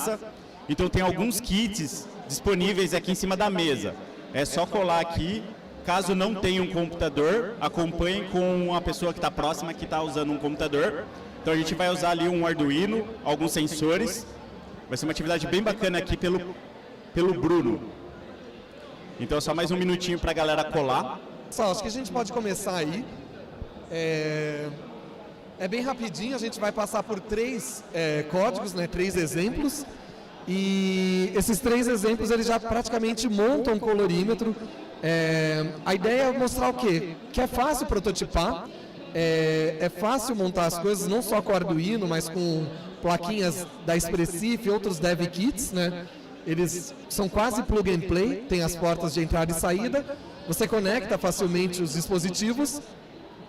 massa. Então tem alguns kits disponíveis aqui em cima da mesa. É só colar aqui. Caso não tenha um computador, acompanhe com uma pessoa que está próxima que está usando um computador. Então a gente vai usar ali um Arduino, alguns sensores. Vai ser uma atividade bem bacana aqui pelo Bruno. Então só mais um minutinho para a galera colar. Pessoal, acho que a gente pode começar aí. É bem rapidinho, a gente vai passar por 3 códigos, né, 3 exemplos. E esses 3 exemplos eles já praticamente montam um colorímetro. A ideia é mostrar o quê? Que é fácil prototipar, é fácil montar as coisas, não só com o Arduino, mas com plaquinhas da Expressif e outros dev kits, né? Eles são quase plug and play, tem as portas de entrada e saída, você conecta facilmente os dispositivos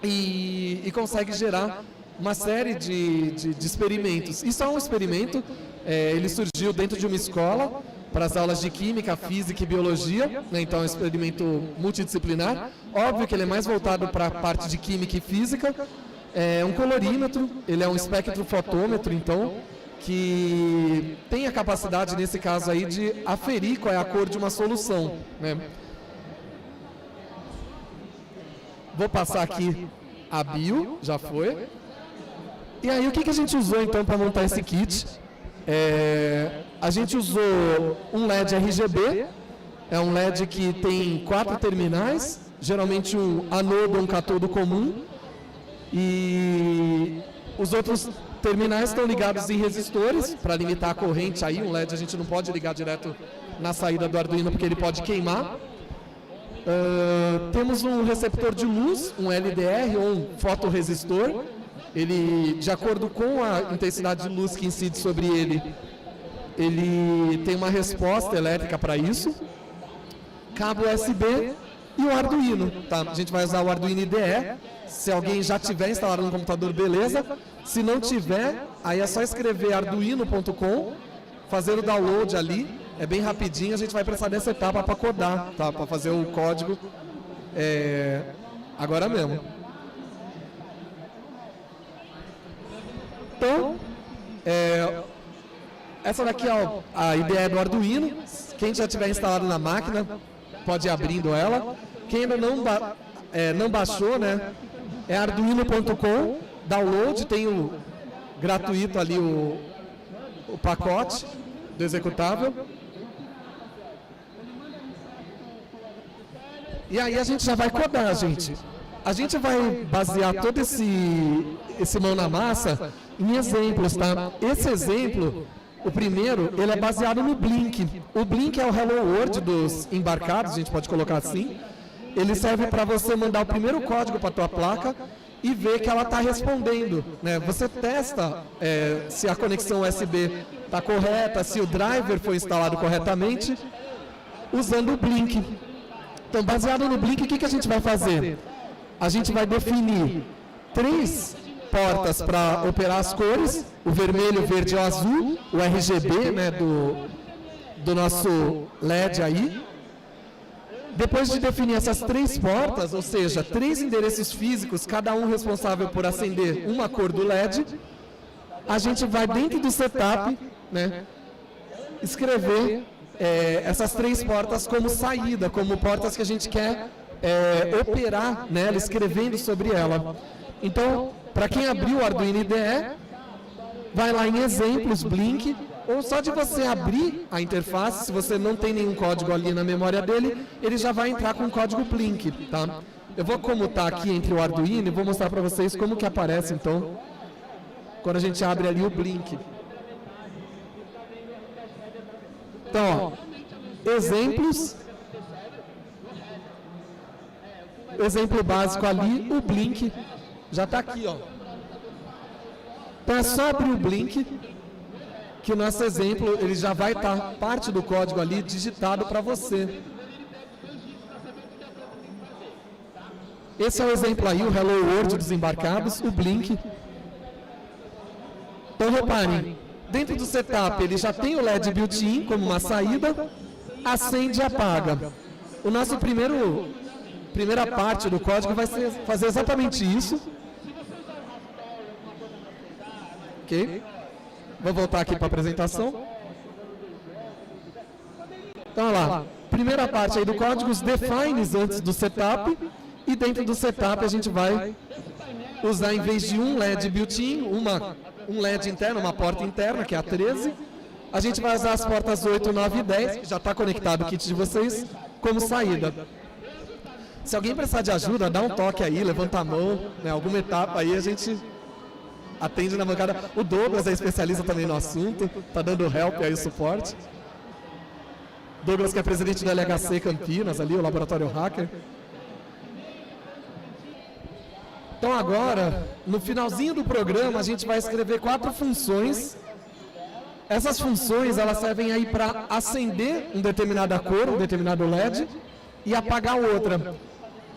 e consegue gerar uma série de experimentos. Isso é um experimento, ele surgiu dentro de uma escola, para as aulas de Química, Física e Biologia, né? Então é um experimento multidisciplinar. Óbvio que ele é mais voltado para a parte de Química e Física. É um colorímetro, ele é um espectrofotômetro, então, que tem a capacidade, nesse caso aí, de aferir qual é a cor de uma solução, né? Vou passar aqui a bio, já foi. E aí, o que a gente usou, então, para montar esse kit? A gente usou um LED RGB, é um LED que tem 4 terminais, geralmente um anodo ou um catodo comum, e os outros terminais estão ligados em resistores, para limitar a corrente aí, um LED a gente não pode ligar direto na saída do Arduino porque ele pode queimar. Temos um receptor de luz, um LDR ou um fotorresistor, ele, de acordo com a intensidade de luz que incide sobre ele, ele tem uma resposta elétrica para isso, cabo USB e o Arduino, tá? A gente vai usar o Arduino IDE, se alguém já tiver instalado no computador, beleza. Se não tiver, aí é só escrever arduino.com, fazer o download ali, é bem rapidinho, a gente vai precisar dessa etapa para codar, tá? Para fazer o código agora mesmo. Então, essa daqui é a ideia do Arduino. Quem já tiver instalado na máquina, pode ir abrindo ela. Quem ainda não baixou, né, é arduino.com, download, tem o gratuito ali o pacote do executável. E aí a gente já vai codar, gente. A gente vai basear todo esse mão na massa em exemplos, tá? Esse exemplo, o primeiro, ele é baseado no Blink. O Blink é o Hello World dos embarcados, a gente pode colocar assim. Ele serve para você mandar o primeiro código para a tua placa e ver que ela está respondendo, né? Você testa se a conexão USB está correta, se o driver foi instalado corretamente, usando o Blink. Então, baseado no Blink, o que a gente vai fazer? A gente vai definir 3 portas para operar as cores, o vermelho, o verde e o azul, o RGB, né, do nosso LED aí. Depois de definir essas 3 portas, ou seja, 3 endereços físicos, cada um responsável por acender uma cor do LED, a gente vai dentro do setup, né, escrever essas 3 portas como saída, como portas que a gente quer operar nela, escrevendo sobre ela. Então, para quem abriu o Arduino IDE, vai lá em exemplos, Blink, ou só de você abrir a interface, se você não tem nenhum código ali na memória dele, ele já vai entrar com o código Blink, tá? Eu vou comutar aqui entre o Arduino e vou mostrar para vocês como que aparece, então, quando a gente abre ali o Blink. Então, ó, exemplos, exemplo básico ali, o Blink já está aqui, ó. Então é só abrir o Blink, que o nosso exemplo ele já vai estar parte do código ali digitado para você. Esse é o exemplo aí, o Hello World dos embarcados, o Blink. Então reparem, dentro do setup ele já tem o LED built-in como uma saída, acende e apaga. O nosso primeira parte do código vai fazer exatamente isso. Ok? Vou voltar aqui para a apresentação. Então, olha lá, primeira parte aí do código, os defines antes do setup, e dentro do setup a gente vai usar, em vez de um LED built-in, um LED interno, uma porta interna, que é a 13, a gente vai usar as portas 8, 9 e 10, que já está conectado o kit de vocês, como saída. Se alguém precisar de ajuda, dá um toque aí, levanta a mão, né, alguma etapa aí, a gente atende na bancada. O Douglas é especialista também no assunto, está dando help aí, o suporte. Douglas, que é presidente do LHC Campinas, ali, o Laboratório Hacker. Então agora, no finalzinho do programa, a gente vai escrever 4 funções. Essas funções, elas servem aí para acender uma determinada cor, um determinado LED, e apagar outra.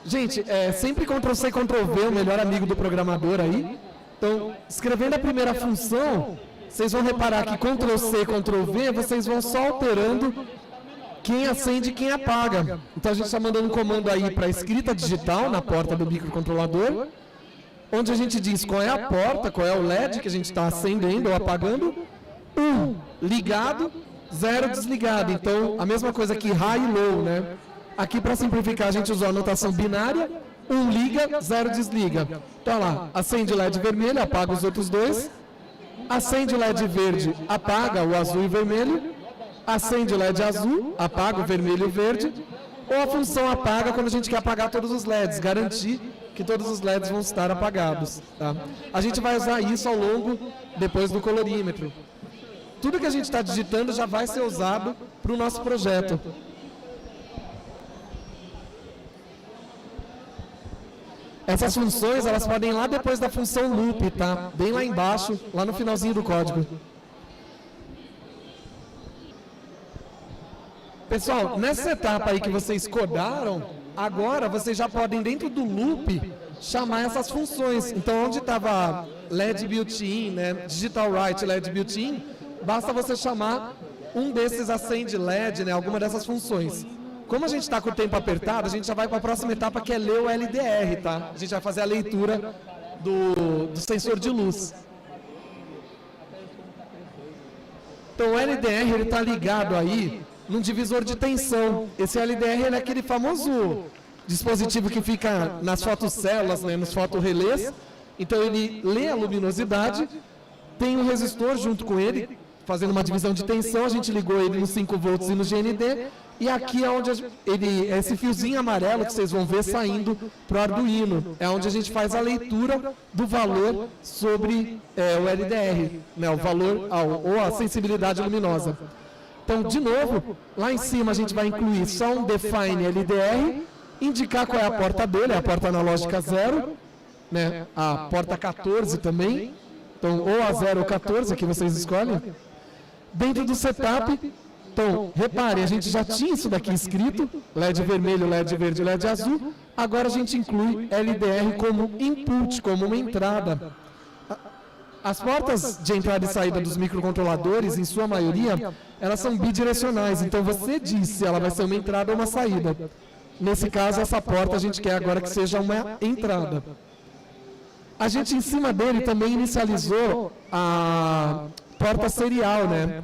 Gente, sempre Ctrl+C, Ctrl+V, o melhor amigo do programador aí. Então, escrevendo a primeira função, vocês vão reparar que Ctrl+C, Ctrl+V, vocês vão só alterando quem acende e quem apaga. Então, a gente está mandando um comando aí para escrita digital na porta do microcontrolador, onde a gente diz qual é a porta, qual é o LED que a gente está acendendo ou apagando. 1 ligado, 0 desligado. Então, a mesma coisa que high e low, né? Aqui, para simplificar, a gente usou a notação binária. 1 liga, 0 desliga. Então, lá, acende o LED vermelho, apaga os outros dois. Acende o LED verde, apaga o azul e o vermelho. Acende o LED azul, apaga o vermelho e o verde. Ou a função apaga quando a gente quer apagar todos os LEDs, garantir que todos os LEDs vão estar apagados. Tá? A gente vai usar isso ao longo, depois do colorímetro. Tudo que a gente está digitando já vai ser usado para o nosso projeto. Essas funções, elas podem ir lá depois da função loop, tá? Bem lá embaixo, lá no finalzinho do código. Pessoal, nessa etapa aí que vocês codaram, agora vocês já podem, dentro do loop, chamar essas funções. Então, onde estava LED built-in, né, digital write LED built-in, basta você chamar um desses acende LED, né, alguma dessas funções. Como a gente está com o tempo apertado, a gente já vai para a próxima etapa, que é ler o LDR, tá? A gente vai fazer a leitura do sensor de luz. Então, o LDR está ligado aí num divisor de tensão. Esse LDR ele é aquele famoso dispositivo que fica nas fotocélulas, né, nos fotorrelés. Então, ele lê a luminosidade, tem um resistor junto com ele, fazendo uma divisão de tensão. A gente ligou ele no 5 volts e no GND. E aqui é onde esse fiozinho amarelo que vocês vão ver saindo para o Arduino. É onde a gente faz a leitura do valor sobre o LDR, né, o valor ou a sensibilidade luminosa. Então, de novo, lá em cima a gente vai incluir só um define LDR, indicar qual é a porta dele, é a porta analógica 0, né, a porta 14 também. Então, ou a 0 ou 14, aqui vocês escolhem. Dentro do setup, então, reparem, a gente já tinha isso daqui escrito, LED vermelho, LED verde, LED azul. Agora a gente inclui LDR como input, como uma entrada. As portas de entrada e saída dos microcontroladores, em sua maioria, elas são bidirecionais. Então, você diz se ela vai ser uma entrada ou uma saída. Nesse caso, essa porta a gente quer agora que seja uma entrada. A gente, em cima dele, também inicializou a porta serial, né?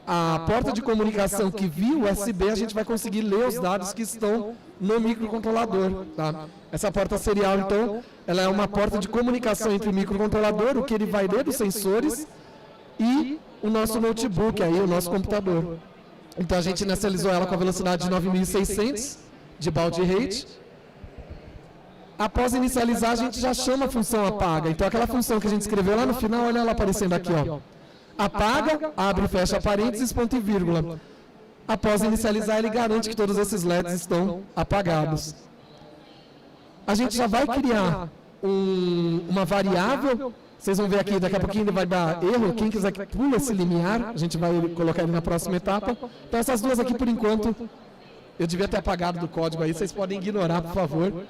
A porta de comunicação que via USB, a gente vai conseguir ler os dados que estão no microcontrolador. Tá? Essa porta serial, então, ela é uma porta de comunicação entre o microcontrolador, o que ele vai ler dos sensores, e o nosso notebook, aí, o nosso computador. Então, a gente inicializou ela com a velocidade de 9.600 de baud rate. Após inicializar, a gente já chama a função apaga. Então, aquela função que a gente escreveu lá no final, olha ela aparecendo aqui, ó. Apaga, abre e fecha parênteses, ponto e vírgula. Após inicializar, ele garante que todos esses LEDs estão apagados. A gente já vai criar uma variável. Vocês vão ver aqui, daqui a pouquinho ele vai dar erro. Quem quiser que pula esse limiar, a gente vai colocar ele na próxima etapa. Então, essas duas aqui, por enquanto, eu devia ter apagado do código aí. Vocês podem ignorar, por favor.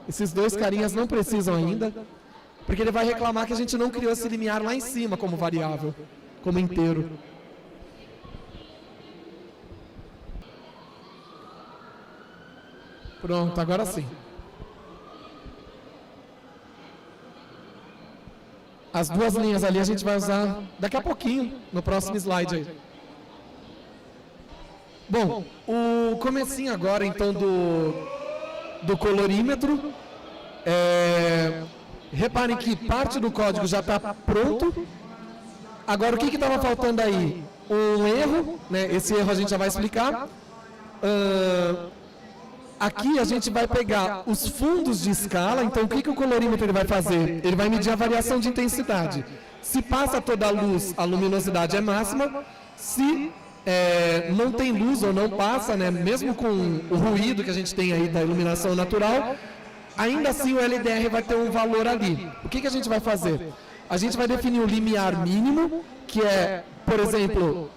Esses dois carinhas não precisam ainda, porque ele vai reclamar que a gente não criou esse limiar lá em cima como variável, como inteiro. Pronto, agora sim. As duas linhas ali a gente vai usar daqui a pouquinho, no próximo slide aí. Bom, o comecinho agora, então, do colorímetro. Reparem que parte do código já está pronto. Agora, o que estava faltando aí? Um erro, né? Esse erro a gente já vai explicar. Aqui a gente vai pegar os fundos de escala. Então, o que o colorímetro ele vai fazer? Ele vai medir a variação de intensidade. Se passa toda a luz, a luminosidade é máxima. Se não tem luz ou não passa, né? Mesmo com o ruído que a gente tem aí da iluminação natural, ainda assim o LDR vai ter um valor ali. O que a gente vai fazer? A gente vai definir o limiar mínimo, que é, por exemplo,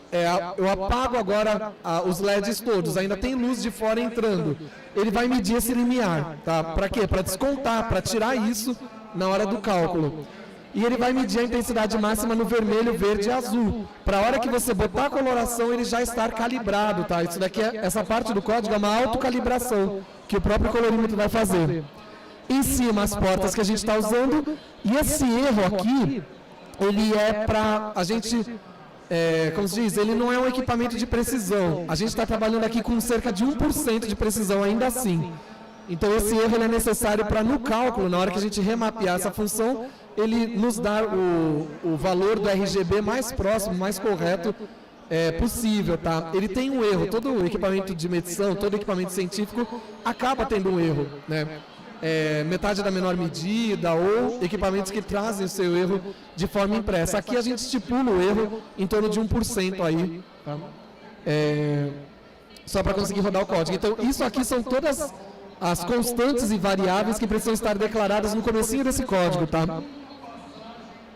eu apago agora os LEDs todos, ainda tem luz de fora entrando. Ele vai medir esse limiar, tá? Para quê? Para descontar, para tirar isso na hora do cálculo. E ele vai medir a intensidade máxima no vermelho, verde e azul. Para a hora que você botar a coloração, ele já estar calibrado, tá? Isso daqui, essa parte do código é uma autocalibração, que o próprio colorímetro vai fazer. Em cima, as portas que a gente está usando. E esse erro aqui, ele é para a gente, como se diz, ele não é um equipamento de precisão. A gente está trabalhando aqui com cerca de 1% de precisão ainda assim. Então, esse erro ele é necessário para, no cálculo, na hora que a gente remapear essa função, ele nos dá o valor do RGB mais próximo, mais correto possível, tá? Ele tem um erro. Todo equipamento de medição, todo equipamento científico acaba tendo um erro, né? Metade da menor medida ou equipamentos que trazem o seu erro de forma impressa. Aqui a gente estipula o erro em torno de 1% aí, tá? Só para conseguir rodar o código. Então, isso aqui são todas as constantes e variáveis que precisam estar declaradas no comecinho desse código, tá?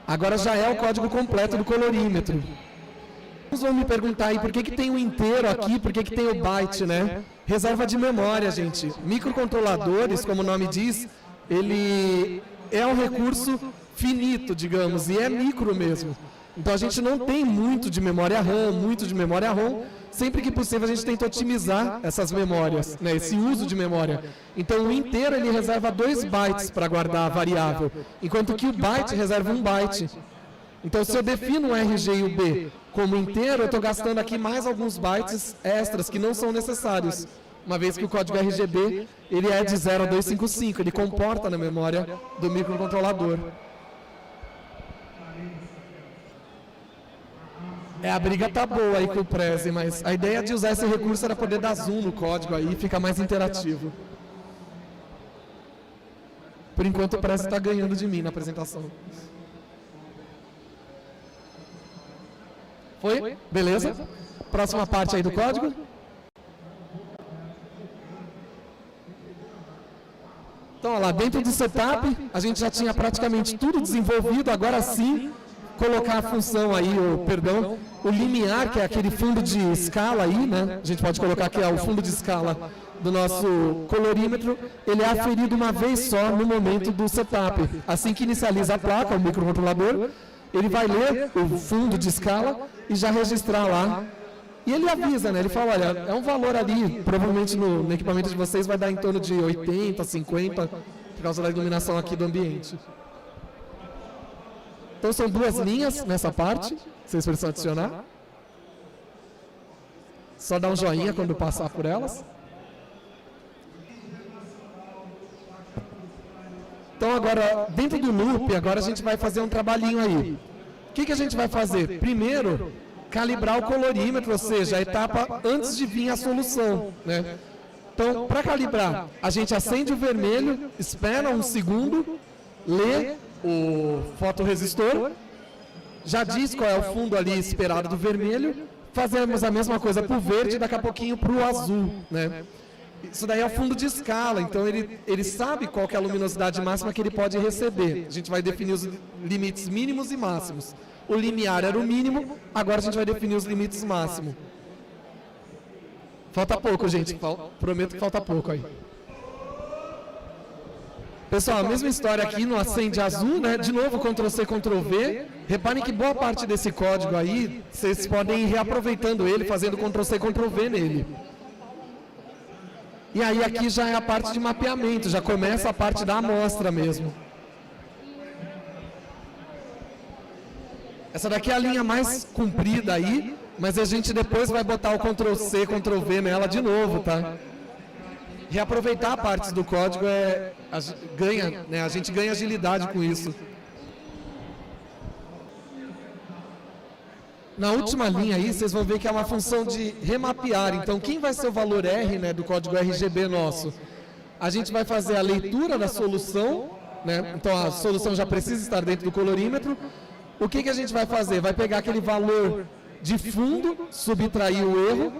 Agora já é o código completo do colorímetro. Vocês vão me perguntar aí por que tem o inteiro aqui, por que tem o byte, né? Reserva de memória, gente. Microcontroladores, como o nome diz, ele é um recurso finito, digamos, e é micro mesmo. Então a gente não tem muito de memória RAM, muito de memória ROM. Sempre que possível a gente tenta otimizar essas memórias, né, esse uso de memória. Então o inteiro ele reserva 2 bytes para guardar a variável, enquanto que o byte reserva 1 byte. Então se eu defino o RG e o B como inteiro, eu estou gastando aqui mais alguns bytes extras que não são necessários, uma vez que o código RGB ele é de 0 a 255, ele comporta na memória do microcontrolador. A briga tá boa aí com o Prezi, mas a ideia de usar esse recurso era poder dar zoom no código aí e ficar mais interativo. Por enquanto o Prezi está ganhando de mim na apresentação. Foi? Beleza? Próxima parte aí do código. Então, olha lá, dentro do setup, a gente já tinha praticamente tudo desenvolvido, agora sim, colocar a função aí, o limiar, que é aquele fundo de escala aí, né? A gente pode colocar aqui o fundo de escala do nosso colorímetro, ele é aferido uma vez só no momento do setup. Assim que inicializa a placa, o microcontrolador, ele vai ler o fundo de escala e já registrar lá. E ele avisa, né? Ele fala, olha, é um valor ali, provavelmente no equipamento de vocês vai dar em torno de 80, 50, por causa da iluminação aqui do ambiente. Então são 2 linhas nessa parte, vocês precisam adicionar. Só dá um joinha quando passar por elas. Então agora, dentro do loop, agora a gente vai fazer um trabalhinho aí. O que a gente vai fazer? Primeiro, calibrar o colorímetro, ou seja, a etapa antes de vir a solução, né? Então, para calibrar, a gente acende o vermelho, espera um segundo, lê o fotorresistor, já diz qual é o fundo ali esperado do vermelho, fazemos a mesma coisa para o verde e daqui a pouquinho para o azul, né? Isso daí é o fundo de escala, então ele sabe qual que é a luminosidade máxima que ele pode receber. A gente vai definir os limites mínimos e máximos. O limiar era o mínimo, agora a gente vai definir os limites máximos. Falta pouco, gente, prometo que falta pouco aí. Pessoal, a mesma história aqui no acende azul, né? De novo, Ctrl+C, Ctrl+V. Reparem que boa parte desse código aí, vocês podem ir reaproveitando ele, fazendo Ctrl+C, Ctrl+V nele. E aí aqui já é a parte de mapeamento, já começa a parte da amostra mesmo. Essa daqui é a linha mais comprida aí, mas a gente depois vai botar o Ctrl+C, Ctrl+V nela de novo, tá? Reaproveitar partes do código a gente ganha agilidade com isso. Na última linha aí, vocês vão ver que é uma função de remapear. Então, quem vai ser o valor R, né, do código RGB nosso? A gente vai fazer a leitura da solução, né? Então, a solução já precisa estar dentro do colorímetro. O que a gente vai fazer? Vai pegar aquele valor de fundo, subtrair o erro,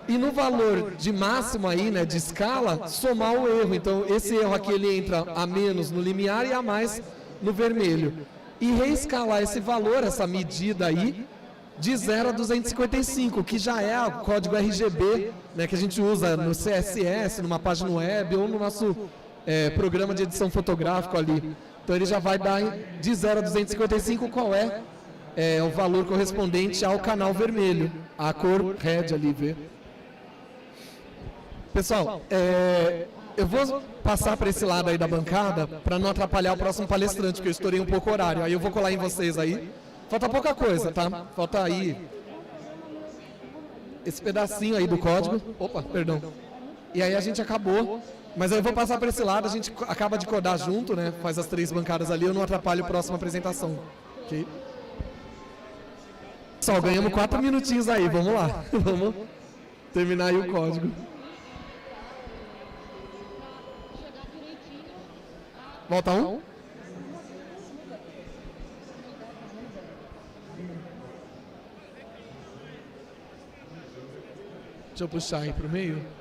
e no valor de máximo aí, né, de escala, somar o erro. Então, esse erro aqui, ele entra a menos no limiar e a mais no vermelho. E reescalar esse valor, essa medida aí, de 0 a 255, que já é o código RGB, né, que a gente usa no CSS, numa página web ou no nosso programa de edição fotográfico ali. Então ele já vai dar de 0 a 255 qual é o valor correspondente ao canal vermelho, a cor red ali, vê? Pessoal, eu vou passar para esse lado aí da bancada para não atrapalhar o próximo palestrante, porque eu estourei um pouco o horário. Aí eu vou colar em vocês aí. Falta pouca coisa, tá? Falta aí esse pedacinho aí do código. Opa, perdão. E aí a gente acabou. Mas eu vou passar para esse lado, a gente acaba de codar junto, né? Faz as 3 bancadas ali, eu não atrapalho a próxima apresentação. Ok? Pessoal, ganhamos 4 minutinhos aí, vamos lá. Vamos terminar aí o código. Volta um. Deixa eu puxar aí para o meio.